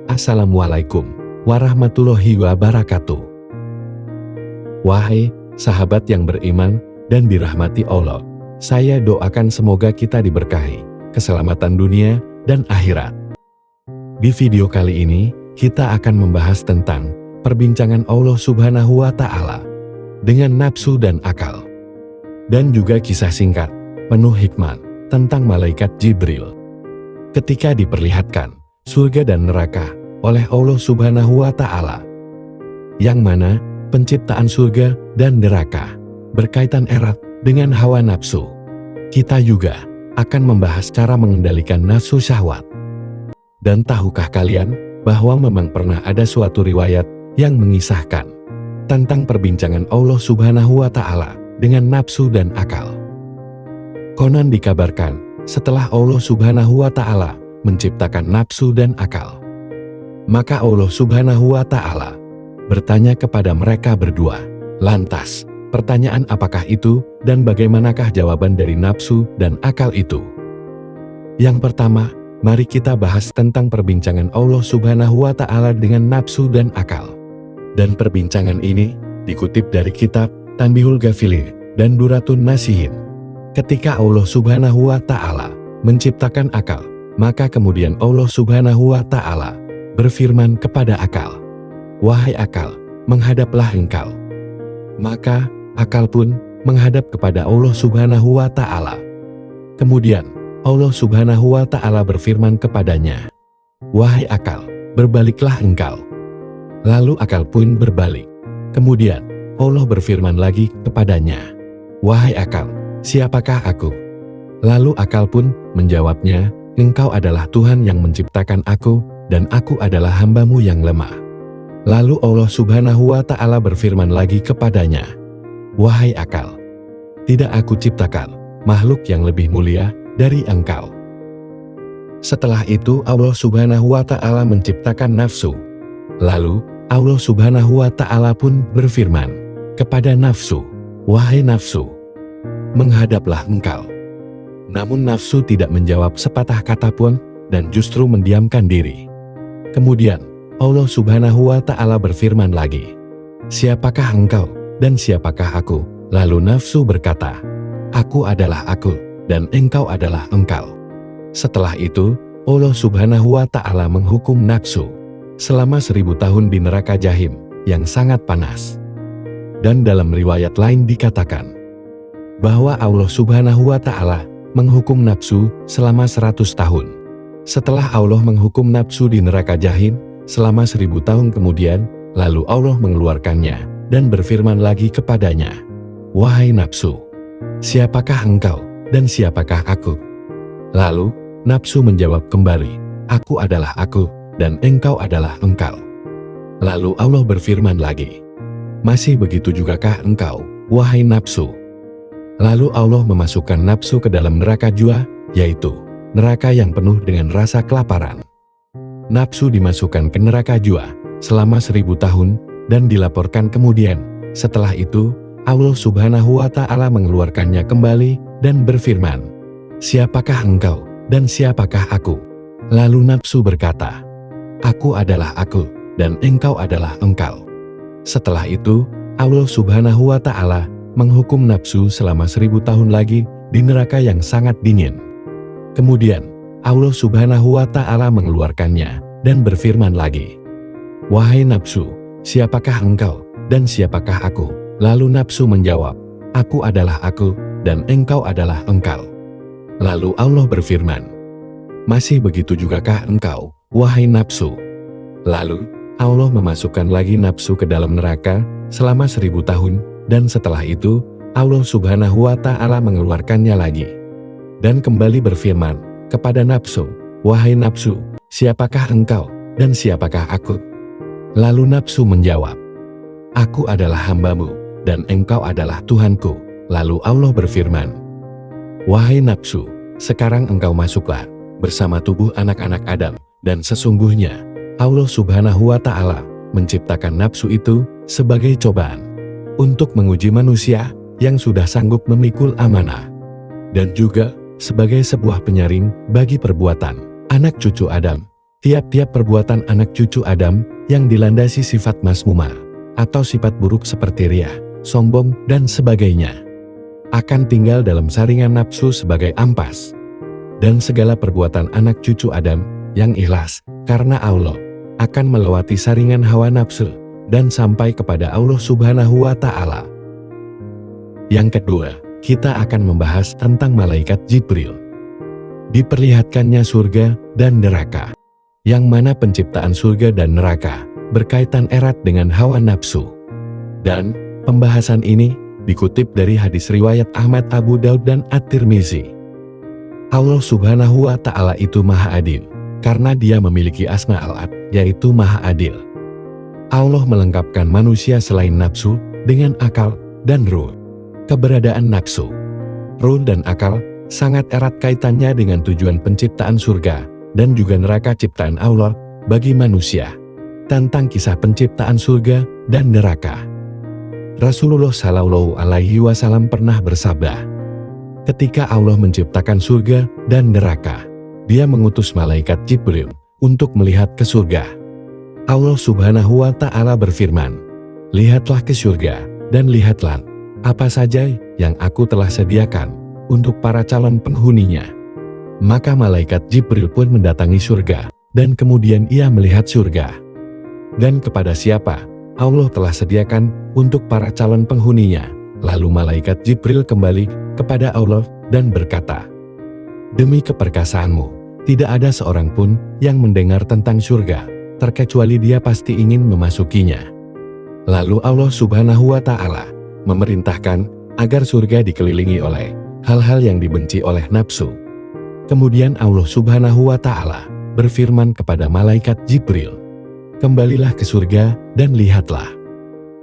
Assalamualaikum warahmatullahi wabarakatuh. Wahai sahabat yang beriman dan dirahmati Allah, saya doakan semoga kita diberkahi keselamatan dunia dan akhirat. Di video kali ini, kita akan membahas tentang perbincangan Allah Subhanahu wa Ta'ala dengan nafsu dan akal, dan juga kisah singkat penuh hikmat tentang malaikat Jibril ketika diperlihatkan surga dan neraka oleh Allah Subhanahu wa Ta'ala, yang mana penciptaan surga dan neraka berkaitan erat dengan hawa nafsu. Kita juga akan membahas cara mengendalikan nafsu syahwat. Dan tahukah kalian bahwa memang pernah ada suatu riwayat yang mengisahkan tentang perbincangan Allah Subhanahu wa Ta'ala dengan nafsu dan akal. Konon dikabarkan setelah Allah Subhanahu wa Ta'ala menciptakan nafsu dan akal, maka Allah Subhanahu wa Ta'ala bertanya kepada mereka berdua, lantas pertanyaan apakah itu dan bagaimanakah jawaban dari nafsu dan akal itu? Yang pertama, mari kita bahas tentang perbincangan Allah Subhanahu wa Ta'ala dengan nafsu dan akal. Dan perbincangan ini dikutip dari kitab Tanbihul Ghafilin dan Duratun Nasihin. Ketika Allah Subhanahu wa Ta'ala menciptakan akal, maka kemudian Allah Subhanahu wa Ta'ala berfirman kepada akal, "Wahai akal, menghadaplah engkau." Maka akal pun menghadap kepada Allah Subhanahu wa Ta'ala. Kemudian Allah Subhanahu wa Ta'ala berfirman kepadanya, "Wahai akal, berbaliklah engkau." Lalu akal pun berbalik. Kemudian Allah berfirman lagi kepadanya, "Wahai akal, siapakah aku?" Lalu akal pun menjawabnya, "Engkau adalah Tuhan yang menciptakan aku, dan aku adalah hambamu yang lemah." Lalu Allah Subhanahu wa Ta'ala berfirman lagi kepadanya, "Wahai akal, tidak aku ciptakan makhluk yang lebih mulia dari engkau?" Setelah itu Allah Subhanahu wa Ta'ala menciptakan nafsu. Lalu Allah Subhanahu wa Ta'ala pun berfirman kepada nafsu, "Wahai nafsu, menghadaplah engkau." Namun nafsu tidak menjawab sepatah kata pun dan justru mendiamkan diri. Kemudian Allah Subhanahu wa Ta'ala berfirman lagi, "Siapakah engkau dan siapakah aku?" Lalu nafsu berkata, "Aku adalah aku dan engkau adalah engkau." Setelah itu Allah Subhanahu wa Ta'ala menghukum nafsu selama 1000 tahun di neraka Jahim yang sangat panas. Dan dalam riwayat lain dikatakan bahwa Allah Subhanahu wa Ta'ala menghukum nafsu selama 100 tahun. Setelah Allah menghukum nafsu di neraka Jahim selama 1000 tahun kemudian, lalu Allah mengeluarkannya dan berfirman lagi kepadanya, "Wahai nafsu, siapakah engkau dan siapakah aku?" Lalu nafsu menjawab kembali, "Aku adalah aku dan engkau adalah engkau." Lalu Allah berfirman lagi, "Masih begitu jugakah engkau, wahai nafsu?" Lalu Allah memasukkan nafsu ke dalam neraka jua, yaitu neraka yang penuh dengan rasa kelaparan. Nafsu dimasukkan ke neraka jua selama 1000 tahun dan dilaporkan kemudian. Setelah itu Allah Subhanahu wa Ta'ala mengeluarkannya kembali dan berfirman, "Siapakah engkau dan siapakah aku?" Lalu nafsu berkata, "Aku adalah aku dan engkau adalah engkau." Setelah itu Allah Subhanahu wa Ta'ala menghukum nafsu selama 1000 tahun lagi di neraka yang sangat dingin. Kemudian Allah Subhanahu wa Ta'ala mengeluarkannya dan berfirman lagi, "Wahai nafsu, siapakah engkau dan siapakah aku?" Lalu nafsu menjawab, "Aku adalah aku dan engkau adalah engkau." Lalu Allah berfirman, "Masih begitu jugakah engkau, wahai nafsu?" Lalu Allah memasukkan lagi nafsu ke dalam neraka selama 1000 tahun. Dan setelah itu Allah Subhanahu wa Ta'ala mengeluarkannya lagi dan kembali berfirman kepada nafsu, "Wahai nafsu, siapakah engkau dan siapakah aku?" Lalu nafsu menjawab, "Aku adalah hambamu dan engkau adalah Tuhanku." Lalu Allah berfirman, "Wahai nafsu, sekarang engkau masuklah bersama tubuh anak-anak Adam." Dan sesungguhnya Allah Subhanahu wa Ta'ala menciptakan nafsu itu sebagai cobaan untuk menguji manusia yang sudah sanggup memikul amanah, dan juga sebagai sebuah penyaring bagi perbuatan anak cucu Adam Tiap-tiap perbuatan anak cucu Adam yang dilandasi sifat mazmumah atau sifat buruk seperti riya, sombong, dan sebagainya akan tinggal dalam saringan nafsu sebagai ampas. Dan segala perbuatan anak cucu Adam yang ikhlas karena Allah akan melewati saringan hawa nafsu dan sampai kepada Allah Subhanahu wa Ta'ala. Yang kedua, kita akan membahas tentang malaikat Jibril. Diperlihatkannya surga dan neraka, yang mana penciptaan surga dan neraka berkaitan erat dengan hawa nafsu. Dan pembahasan ini dikutip dari hadis riwayat Ahmad, Abu Daud, dan At-Tirmizi. Allah Subhanahu wa Ta'ala itu Maha Adil, karena Dia memiliki asma al-ad, yaitu Maha Adil. Allah melengkapkan manusia selain nafsu dengan akal dan ruh. Keberadaan nafsu, ruh, dan akal sangat erat kaitannya dengan tujuan penciptaan surga dan juga neraka ciptaan Allah bagi manusia. Tentang kisah penciptaan surga dan neraka, Rasulullah Shallallahu Alaihi Wasallam pernah bersabda, ketika Allah menciptakan surga dan neraka, Dia mengutus malaikat Jibril untuk melihat ke surga. Allah Subhanahu wa Ta'ala berfirman, lihatlah ke surga dan lihatlah apa saja yang aku telah sediakan untuk para calon penghuninya. Maka malaikat Jibril pun mendatangi surga, dan kemudian ia melihat surga. Dan kepada siapa Allah telah sediakan untuk para calon penghuninya. Lalu malaikat Jibril kembali kepada Allah dan berkata, demi keperkasaanmu, tidak ada seorang pun yang mendengar tentang surga, terkecuali dia pasti ingin memasukinya. Lalu Allah Subhanahu wa Ta'ala memerintahkan agar surga dikelilingi oleh hal-hal yang dibenci oleh nafsu. Kemudian Allah Subhanahu wa Ta'ala berfirman kepada malaikat Jibril, kembalilah ke surga dan lihatlah,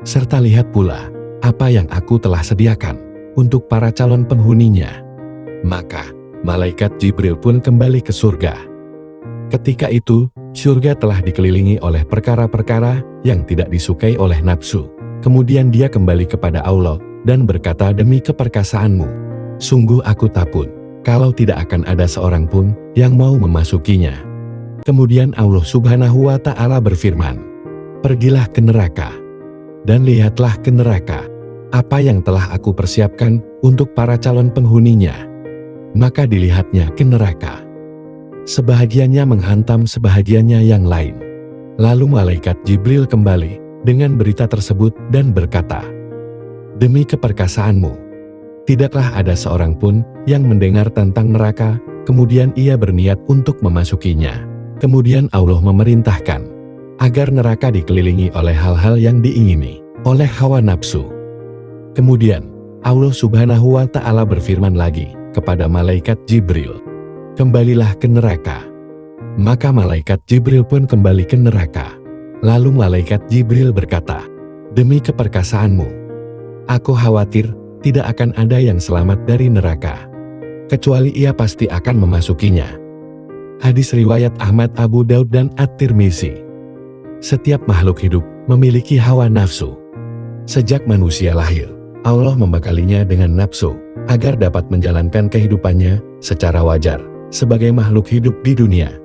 serta lihat pula apa yang aku telah sediakan untuk para calon penghuninya. Maka malaikat Jibril pun kembali ke surga. Ketika itu surga telah dikelilingi oleh perkara-perkara yang tidak disukai oleh nafsu. Kemudian dia kembali kepada Allah dan berkata, demi keperkasaanmu, sungguh aku takut kalau tidak akan ada seorang pun yang mau memasukinya. Kemudian Allah Subhanahu wa Ta'ala berfirman, pergilah ke neraka dan lihatlah ke neraka apa yang telah aku persiapkan untuk para calon penghuninya. Maka dilihatnya ke neraka, sebahagiannya menghantam sebahagiannya yang lain. Lalu malaikat Jibril kembali dengan berita tersebut dan berkata, demi keperkasaanmu, tidaklah ada seorang pun yang mendengar tentang neraka, kemudian ia berniat untuk memasukinya. Kemudian Allah memerintahkan agar neraka dikelilingi oleh hal-hal yang diingini oleh hawa nafsu. Kemudian Allah Subhanahu wa Ta'ala berfirman lagi kepada malaikat Jibril, kembalilah ke neraka. Maka malaikat Jibril pun kembali ke neraka. Lalu malaikat Jibril berkata, demi keperkasaanmu, aku khawatir tidak akan ada yang selamat dari neraka, kecuali ia pasti akan memasukinya. Hadis riwayat Ahmad, Abu Daud, dan At-Tirmizi. Setiap makhluk hidup memiliki hawa nafsu. Sejak manusia lahir, Allah membekalinya dengan nafsu, agar dapat menjalankan kehidupannya secara wajar, sebagai makhluk hidup di dunia.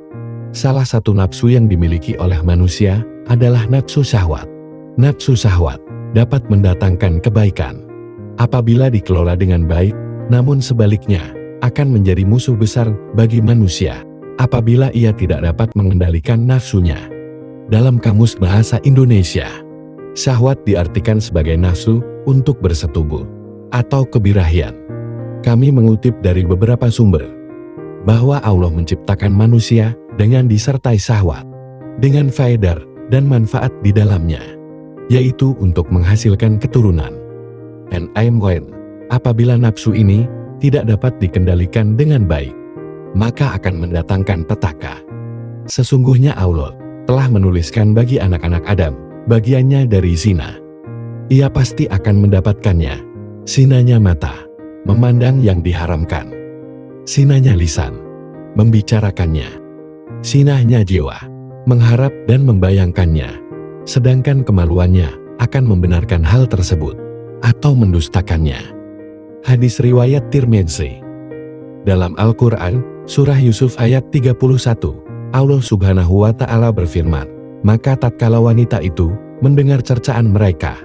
Salah satu nafsu yang dimiliki oleh manusia adalah nafsu syahwat. Nafsu syahwat dapat mendatangkan kebaikan apabila dikelola dengan baik, namun sebaliknya akan menjadi musuh besar bagi manusia apabila ia tidak dapat mengendalikan nafsunya. Dalam Kamus Bahasa Indonesia, syahwat diartikan sebagai nafsu untuk bersetubuh atau kebirahian. Kami mengutip dari beberapa sumber bahwa Allah menciptakan manusia dengan disertai syahwat, dengan faedah dan manfaat di dalamnya, yaitu untuk menghasilkan keturunan. And I'm going, apabila nafsu ini tidak dapat dikendalikan dengan baik, maka akan mendatangkan petaka. Sesungguhnya Allah telah menuliskan bagi anak-anak Adam bagiannya dari zina. Ia pasti akan mendapatkannya. Zinanya mata, memandang yang diharamkan. Zinanya lisan, membicarakannya. Zinanya jiwa, mengharap dan membayangkannya. Sedangkan kemaluannya akan membenarkan hal tersebut atau mendustakannya. Hadis riwayat Tirmizi. Dalam Al-Quran, Surah Yusuf ayat 31, Allah Subhanahu wa Ta'ala berfirman, maka tatkala wanita itu mendengar cercaan mereka,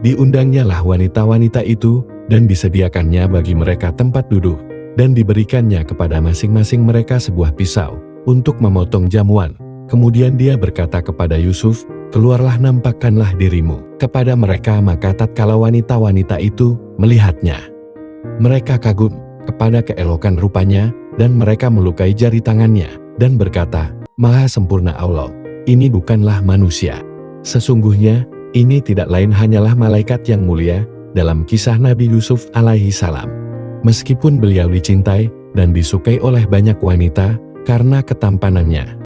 diundangnya lah wanita-wanita itu dan disediakannya bagi mereka tempat duduk dan diberikannya kepada masing-masing mereka sebuah pisau untuk memotong jamuan. Kemudian dia berkata kepada Yusuf, keluarlah, nampakkanlah dirimu kepada mereka. Maka tatkala wanita-wanita itu melihatnya, mereka kagum kepada keelokan rupanya dan mereka melukai jari tangannya dan berkata, Maha sempurna Allah, ini bukanlah manusia. Sesungguhnya ini tidak lain hanyalah malaikat yang mulia. Dalam kisah Nabi Yusuf alaihi salam, meskipun beliau dicintai dan disukai oleh banyak wanita karena ketampanannya,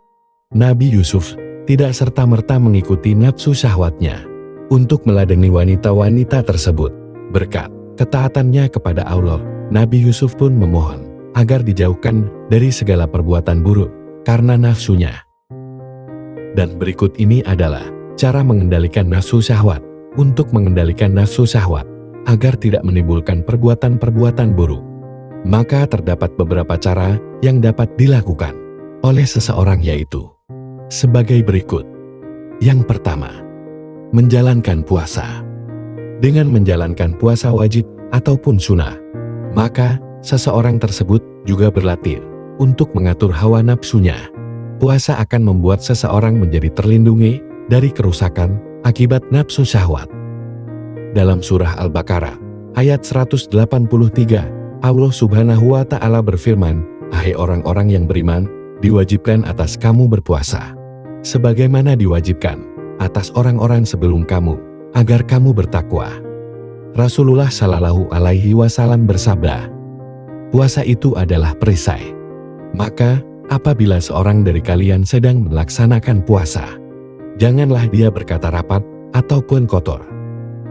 Nabi Yusuf tidak serta-merta mengikuti nafsu syahwatnya untuk meladeni wanita-wanita tersebut. Berkat ketaatannya kepada Allah, Nabi Yusuf pun memohon agar dijauhkan dari segala perbuatan buruk karena nafsunya. Dan berikut ini adalah cara mengendalikan nafsu syahwat. Untuk mengendalikan nafsu syahwat agar tidak menimbulkan perbuatan-perbuatan buruk, maka terdapat beberapa cara yang dapat dilakukan oleh seseorang, yaitu sebagai berikut. Yang pertama, menjalankan puasa. Dengan menjalankan puasa wajib ataupun sunnah, maka seseorang tersebut juga berlatih untuk mengatur hawa nafsunya. Puasa akan membuat seseorang menjadi terlindungi dari kerusakan akibat nafsu syahwat. Dalam surah Al-Baqarah ayat 183, Allah Subhanahu wa Ta'ala berfirman, Hai orang-orang yang beriman, diwajibkan atas kamu berpuasa sebagaimana diwajibkan atas orang-orang sebelum kamu, agar kamu bertakwa. Rasulullah Shallallahu Alaihi Wasallam bersabda, puasa itu adalah perisai. Maka apabila seorang dari kalian sedang melaksanakan puasa, janganlah dia berkata rapat ataupun kotor,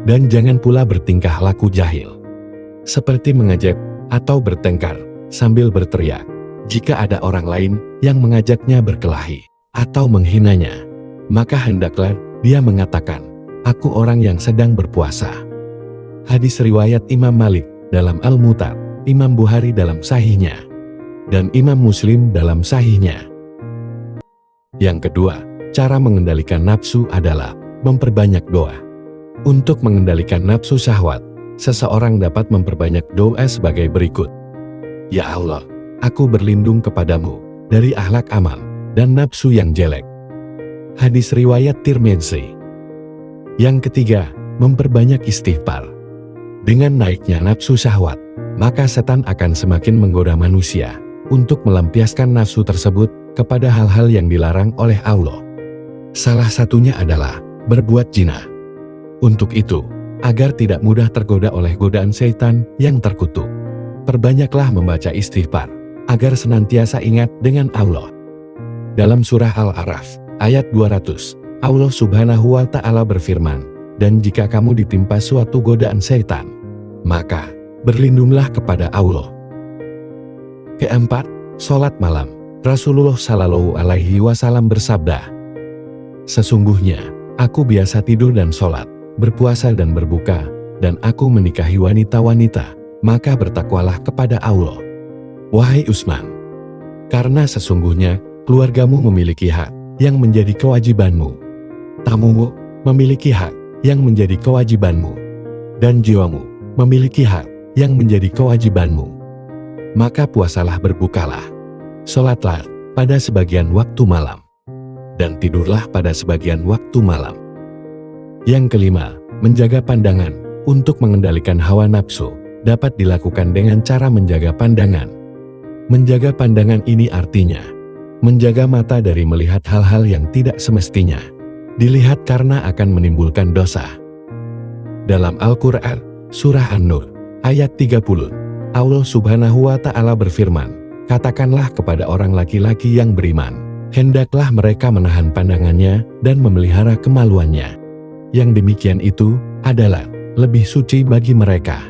dan jangan pula bertingkah laku jahil, seperti mengejek atau bertengkar sambil berteriak jika ada orang lain yang mengajaknya berkelahi atau menghinanya. Maka hendaklah dia mengatakan, aku orang yang sedang berpuasa. Hadis riwayat Imam Malik dalam Al-Mu'tad, Imam Bukhari dalam Sahihnya, dan Imam Muslim dalam Sahihnya. Yang kedua, cara mengendalikan nafsu adalah memperbanyak doa. Untuk mengendalikan nafsu syahwat, seseorang dapat memperbanyak doa sebagai berikut. Ya Allah, aku berlindung kepadamu dari akhlak amal dan nafsu yang jelek. Hadis riwayat Tirmidzi. Yang ketiga, memperbanyak istighfar. Dengan naiknya nafsu syahwat, maka setan akan semakin menggoda manusia untuk melampiaskan nafsu tersebut kepada hal-hal yang dilarang oleh Allah. Salah satunya adalah berbuat zina. Untuk itu, agar tidak mudah tergoda oleh godaan setan yang terkutuk, perbanyaklah membaca istighfar agar senantiasa ingat dengan Allah. Dalam surah Al-A'raf ayat 200, Allah Subhanahu wa Ta'ala berfirman, dan jika kamu ditimpa suatu godaan setan, maka berlindunglah kepada Allah. Keempat, sholat malam. Rasulullah Shallallahu Alaihi Wasallam bersabda, sesungguhnya aku biasa tidur dan sholat, berpuasa dan berbuka, dan aku menikahi wanita-wanita, maka bertakwalah kepada Allah. Wahai Utsman, karena sesungguhnya keluargamu memiliki hak yang menjadi kewajibanmu, tamumu memiliki hak yang menjadi kewajibanmu, dan jiwamu memiliki hak yang menjadi kewajibanmu. Maka puasalah, berbukalah, sholatlah pada sebagian waktu malam, dan tidurlah pada sebagian waktu malam. Yang kelima, menjaga pandangan. Untuk mengendalikan hawa nafsu, dapat dilakukan dengan cara menjaga pandangan. Menjaga pandangan ini artinya menjaga mata dari melihat hal-hal yang tidak semestinya dilihat karena akan menimbulkan dosa. Dalam Al-Quran, Surah An-Nur, ayat 30, Allah Subhanahu wa Ta'ala berfirman, katakanlah kepada orang laki-laki yang beriman, hendaklah mereka menahan pandangannya dan memelihara kemaluannya. Yang demikian itu adalah lebih suci bagi mereka.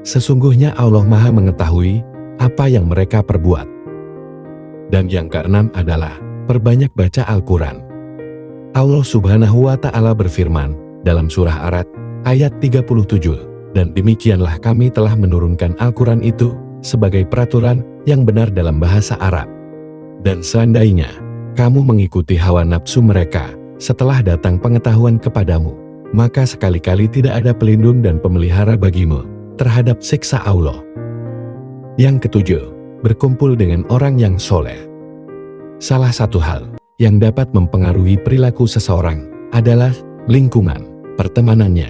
Sesungguhnya Allah Maha mengetahui apa yang mereka perbuat. Dan yang keenam adalah perbanyak baca Al-Quran. Allah Subhanahu wa Ta'ala berfirman dalam surah Ar-Ra'd ayat 37, dan demikianlah kami telah menurunkan Al-Quran itu sebagai peraturan yang benar dalam bahasa Arab. Dan seandainya kamu mengikuti hawa nafsu mereka setelah datang pengetahuan kepadamu, maka sekali-kali tidak ada pelindung dan pemelihara bagimu terhadap siksa Allah. Yang ketujuh, berkumpul dengan orang yang soleh. Salah satu hal yang dapat mempengaruhi perilaku seseorang adalah lingkungan pertemanannya.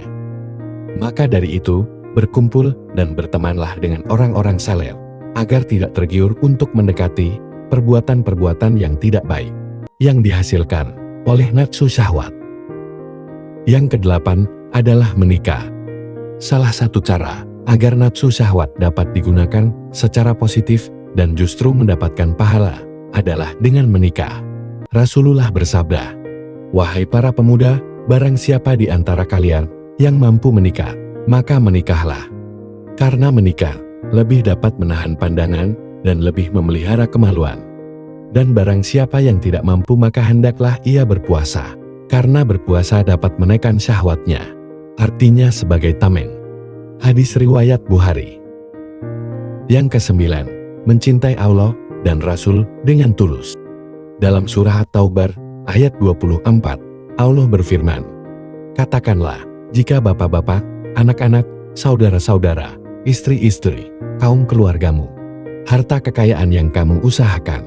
Maka dari itu, berkumpul dan bertemanlah dengan orang-orang saleh, agar tidak tergiur untuk mendekati perbuatan-perbuatan yang tidak baik, yang dihasilkan oleh nafsu syahwat. Yang kedelapan adalah menikah. Salah satu cara agar nafsu syahwat dapat digunakan secara positif dan justru mendapatkan pahala adalah dengan menikah. Rasulullah bersabda, "Wahai para pemuda, barang siapa di antara kalian yang mampu menikah, maka menikahlah. Karena menikah lebih dapat menahan pandangan dan lebih memelihara kemaluan. Dan barang siapa yang tidak mampu maka hendaklah ia berpuasa, karena berpuasa dapat menekan syahwatnya." Artinya sebagai tameng. Hadis riwayat Bukhari. Yang kesembilan, mencintai Allah dan Rasul dengan tulus. Dalam surah At-Taubah ayat 24, Allah berfirman, "Katakanlah, jika bapak-bapak, anak-anak, saudara-saudara, istri-istri, kaum keluargamu, harta kekayaan yang kamu usahakan,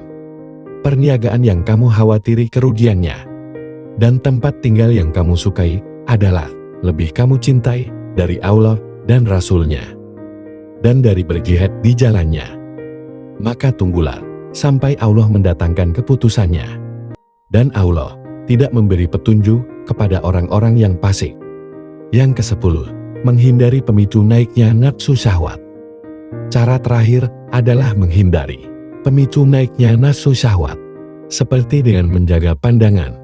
perniagaan yang kamu khawatiri kerugiannya, dan tempat tinggal yang kamu sukai adalah lebih kamu cintai dari Allah dan Rasul-Nya, dan dari berjihad di jalannya, maka tunggulah sampai Allah mendatangkan keputusannya. Dan Allah tidak memberi petunjuk kepada orang-orang yang fasik." Yang kesepuluh, menghindari pemicu naiknya nafsu syahwat. Cara terakhir adalah menghindari pemicu naiknya nafsu syahwat, seperti dengan menjaga pandangan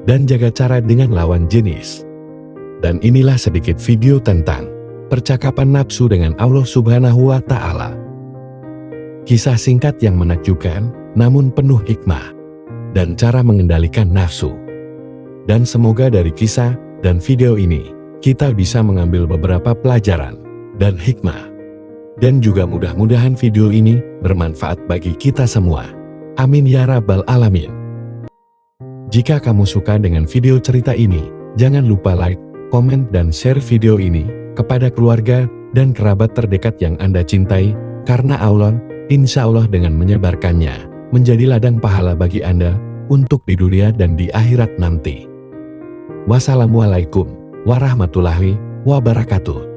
dan jaga cara dengan lawan jenis. Dan inilah sedikit video tentang percakapan nafsu dengan Allah Subhanahu wa Ta'ala. Kisah singkat yang menakjubkan, namun penuh hikmah, dan cara mengendalikan nafsu. Dan semoga dari kisah dan video ini, kita bisa mengambil beberapa pelajaran dan hikmah. Dan juga mudah-mudahan video ini bermanfaat bagi kita semua. Amin ya Rabbal Alamin. Jika kamu suka dengan video cerita ini, jangan lupa like, komen, dan share video ini kepada keluarga dan kerabat terdekat yang Anda cintai, karena Allah insya Allah dengan menyebarkannya menjadi ladang pahala bagi Anda untuk di dunia dan di akhirat nanti. Wassalamualaikum warahmatullahi wabarakatuh.